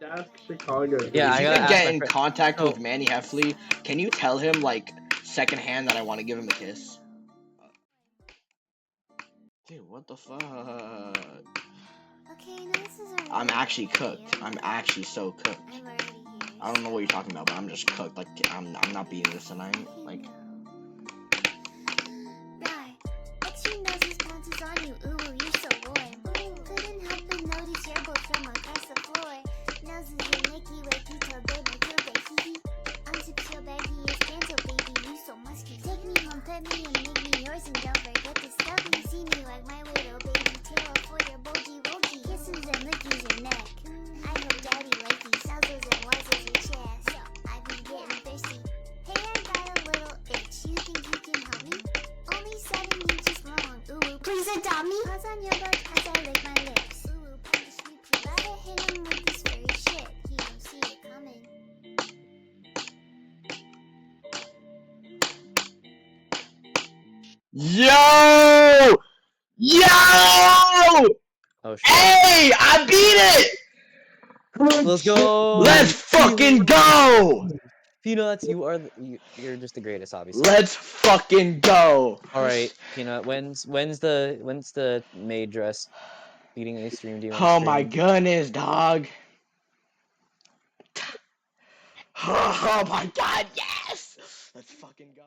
Ask Chicago. Yeah, If I you gotta can ask get my in friend. contact Oh. with Manny Heffley, can you tell him like secondhand that I want to give him a kiss? Dude, what the fuck? Okay, no, this is a I'm really actually bad cooked. idea, I'm but actually so cooked. I'm already here. I don't know what you're talking about, but I'm just cooked. Like I'm not beating this tonight. Like. Guy, extreme nose responses on you. Ooh, you're so warm. Couldn't help but notice your both from across the floor. Noses and Nicky, wakey till day by till day. Hee hee. I'm secure baggy as cancel, baby. You so musky. Take me home, pet me and make me yours, and don't forget to stuff me. See me like my little baby tail for your boji woji. Kisses and lickies your neck. I hope daddy like these nuzzles and wuzzles your chest. I've been getting thirsty. Hey, I got a little itch. You think you can help me? Only 7 inches long. Ooh, please adopt me. Pause on your butt as I lick my lips. Ooh, punish me, please. Gotta hit him with this furry shit. He don't see it coming. Yo! Oh shit. Hey! I beat it! Let's go. Let's fucking go! Peanuts, you're just the greatest, obviously. Let's fucking go! All right, Peanut. When's the maid dress beating a stream? Do you want to Oh stream? my goodness, dog. Oh my god, yes! Let's fucking go.